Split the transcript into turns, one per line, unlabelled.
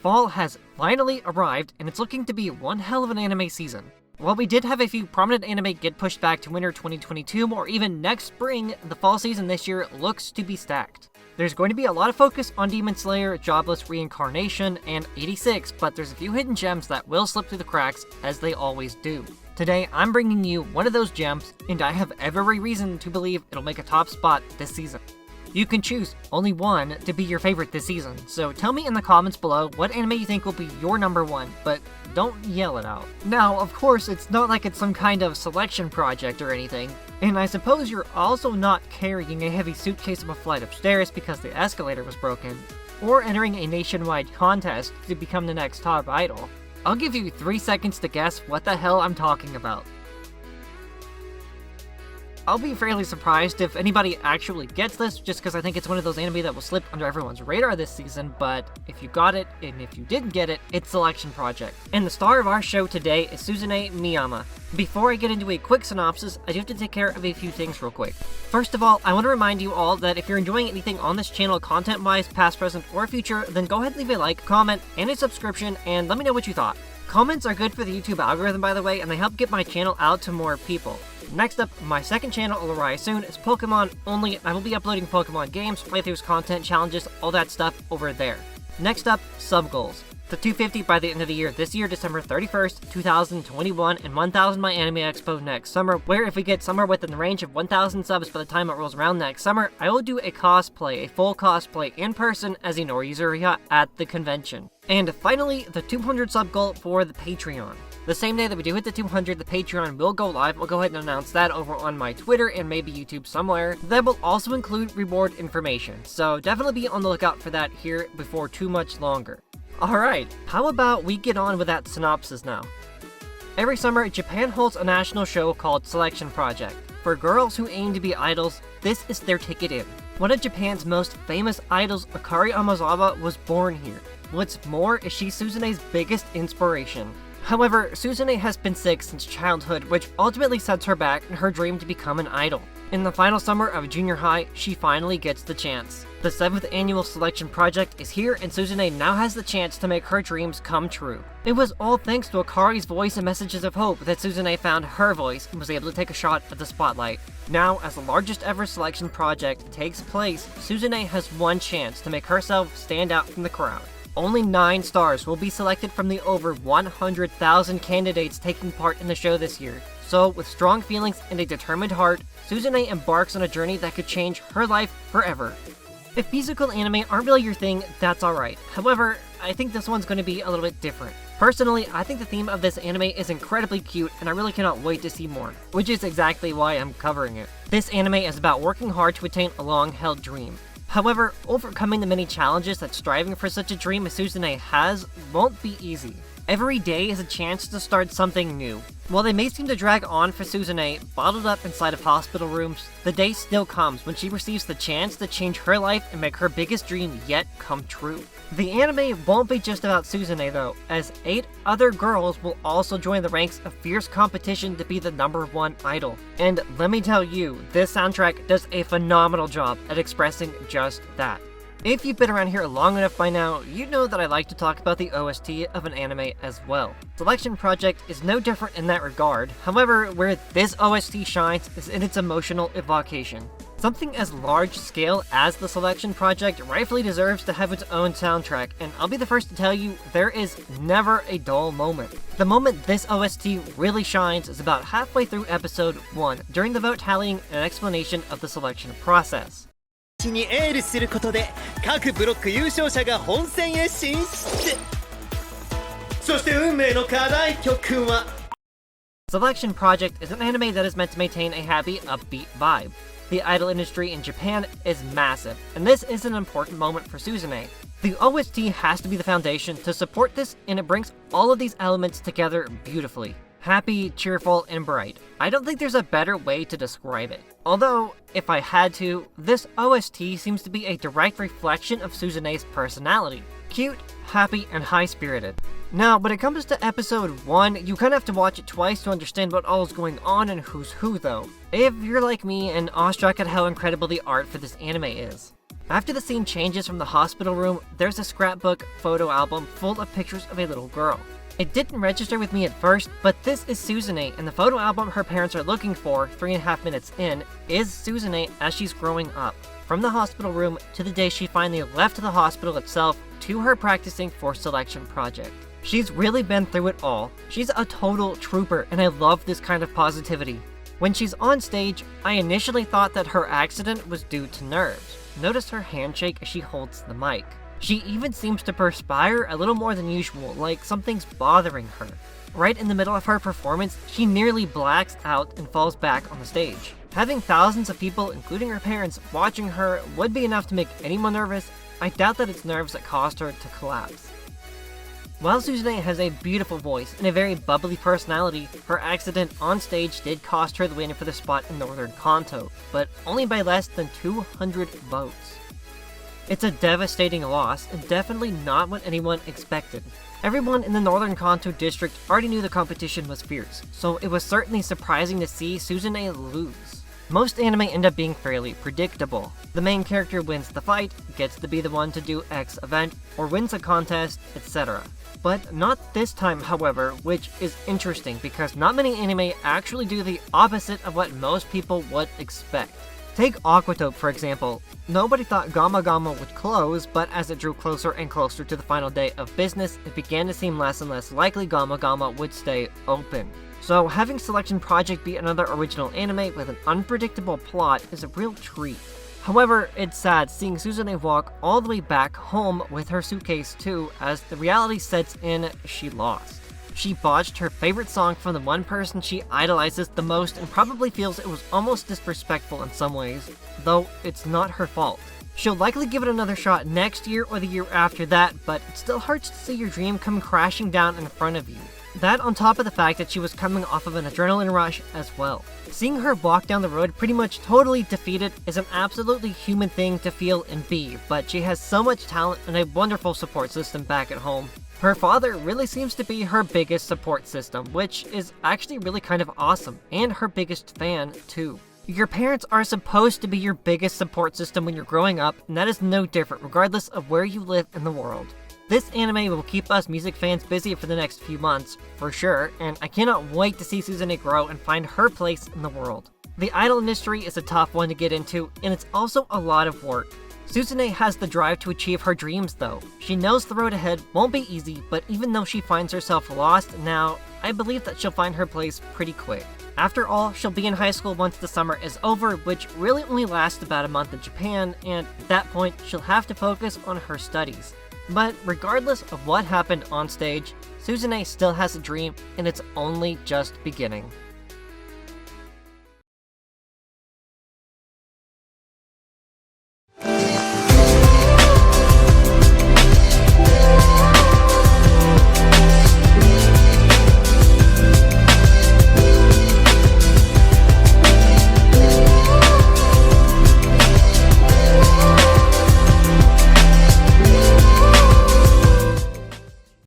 Fall has finally arrived, and it's looking to be one hell of an anime season. While we did have a few prominent anime get pushed back to winter 2022 or even next spring, the fall season this year looks to be stacked. There's going to be a lot of focus on Demon Slayer, Jobless Reincarnation, and 86, but there's a few hidden gems that will slip through the cracks, as they always do. Today, I'm bringing you one of those gems, and I have every reason to believe it'll make a top spot this season. You can choose only one to be your favorite this season, so tell me in the comments below what anime you think will be your number one, but don't yell it out. Now, of course, it's not like it's some kind of selection project or anything, and I suppose you're also not carrying a heavy suitcase up a flight of stairs because the escalator was broken, or entering a nationwide contest to become the next top idol. I'll give you 3 seconds to guess what the hell I'm talking about. I'll be fairly surprised if anybody actually gets this, just because I think it's one of those anime that will slip under everyone's radar this season, but if you got it, and if you didn't get it, it's Selection Project. And the star of our show today is Suzune Miyama. Before I get into a quick synopsis, I do have to take care of a few things real quick. First of all, I want to remind you all that if you're enjoying anything on this channel content-wise, past, present, or future, then go ahead and leave a like, comment, and a subscription, and let me know what you thought. Comments are good for the YouTube algorithm, by the way, and they help get my channel out to more people. Next up, my second channel, LuriTsuN, is Pokemon only, and I will be uploading Pokemon games, playthroughs, content, challenges, all that stuff over there. Next up, sub goals. The 250 by the end of the year this year, December 31st, 2021, and 1000 by Anime Expo next summer, where if we get somewhere within the range of 1000 subs by the time it rolls around next summer, I will do a cosplay, a full cosplay in person as Inori Yuzuya at the convention. And finally, the 200 sub goal for the Patreon. The same day that we do hit the 200, the Patreon will go live. We'll go ahead and announce that over on my Twitter and maybe YouTube somewhere. That will also include reward information, so definitely be on the lookout for that here before too much longer. Alright, how about we get on with that synopsis now. Every summer, Japan holds a national show called Selection Project. For girls who aim to be idols, this is their ticket in. One of Japan's most famous idols, Akari Amazawa, was born here. What's more is she's Suzune's biggest inspiration. However, Suzune has been sick since childhood, which ultimately sets her back in her dream to become an idol. In the final summer of junior high, she finally gets the chance. The 7th annual Selection Project is here, and Suzune now has the chance to make her dreams come true. It was all thanks to Akari's voice and messages of hope that Suzune found her voice and was able to take a shot at the spotlight. Now, as the largest ever Selection Project takes place, Suzune has one chance to make herself stand out from the crowd. Only 9 stars will be selected from the over 100,000 candidates taking part in the show this year. So, with strong feelings and a determined heart, Suzune embarks on a journey that could change her life forever. If musical anime aren't really your thing, that's alright. However, I think this one's going to be a little bit different. Personally, I think the theme of this anime is incredibly cute, and I really cannot wait to see more, which is exactly why I'm covering it. This anime is about working hard to attain a long-held dream. However, overcoming the many challenges that striving for such a dream as Suzune has won't be easy. Every day is a chance to start something new. While they may seem to drag on for Suzune, bottled up inside of hospital rooms, the day still comes when she receives the chance to change her life and make her biggest dream yet come true. The anime won't be just about Suzune though, as 8 other girls will also join the ranks of fierce competition to be the #1 idol. And let me tell you, this soundtrack does a phenomenal job at expressing just that. If you've been around here long enough by now, you know that I like to talk about the OST of an anime as well. Selection Project is no different in that regard, however, where this OST shines is in its emotional evocation. Something as large-scale as the Selection Project rightfully deserves to have its own soundtrack, and I'll be the first to tell you, there is never a dull moment. The moment this OST really shines is about halfway through episode 1, during the vote tallying and explanation of the selection process.
にエールすることで各ブロック優勝者が本戦へ進出。そして運命の課題曲は
Selection Project is an anime that is meant to maintain a happy, upbeat vibe. The idol industry in Japan is massive, and this is an important moment for Suzune. The OST has to be the foundation to support this, and it brings all of these elements together beautifully. Happy, cheerful, and bright. I don't think there's a better way to describe it. Although, if I had to, this OST seems to be a direct reflection of Suzune's personality. Cute, happy, and high-spirited. Now, when it comes to episode 1, you kind of have to watch it twice to understand what all is going on and who's who though. If you're like me and awestruck at how incredible the art for this anime is. After the scene changes from the hospital room, there's a scrapbook photo album full of pictures of a little girl. It didn't register with me at first, but this is Suzune, and the photo album her parents are looking for 3.5 minutes in is Suzune as she's growing up. From the hospital room to the day she finally left the hospital itself to her practicing for selection project. She's really been through it all. She's a total trooper, and I love this kind of positivity. When she's on stage, I initially thought that her accident was due to nerves. Notice her handshake as she holds the mic. She even seems to perspire a little more than usual, like something's bothering her. Right in the middle of her performance, she nearly blacks out and falls back on the stage. Having thousands of people, including her parents, watching her would be enough to make anyone nervous. I doubt that it's nerves that caused her to collapse. While Suzune has a beautiful voice and a very bubbly personality, her accident on stage did cost her the win for the spot in Northern Kanto, but only by less than 200 votes. It's a devastating loss, and definitely not what anyone expected. Everyone in the Northern Kanto district already knew the competition was fierce, so it was certainly surprising to see Suzune lose. Most anime end up being fairly predictable. The main character wins the fight, gets to be the one to do X event, or wins a contest, etc. But not this time, however, which is interesting because not many anime actually do the opposite of what most people would expect. Take Aquatope for example. Nobody thought Gama Gama would close, but as it drew closer and closer to the final day of business, it began to seem less and less likely Gama Gama would stay open. So having Selection Project be another original anime with an unpredictable plot is a real treat. However, it's sad seeing Suzune walk all the way back home with her suitcase too, as the reality sets in she lost. She botched her favorite song from the one person she idolizes the most and probably feels it was almost disrespectful in some ways, though it's not her fault. She'll likely give it another shot next year or the year after that, but it still hurts to see your dream come crashing down in front of you. That on top of the fact that she was coming off of an adrenaline rush as well. Seeing her walk down the road pretty much totally defeated is an absolutely human thing to feel and be, but she has so much talent and a wonderful support system back at home. Her father really seems to be her biggest support system, which is actually really kind of awesome, and her biggest fan too. Your parents are supposed to be your biggest support system when you're growing up, and that is no different regardless of where you live in the world. This anime will keep us music fans busy for the next few months, for sure, and I cannot wait to see Suzune grow and find her place in the world. The idol industry is a tough one to get into, and it's also a lot of work. Suzune has the drive to achieve her dreams though. She knows the road ahead won't be easy, but even though she finds herself lost now, I believe that she'll find her place pretty quick. After all, she'll be in high school once the summer is over, which really only lasts about a month in Japan, and at that point, she'll have to focus on her studies. But regardless of what happened on stage, Suzune still has a dream, and it's only just beginning.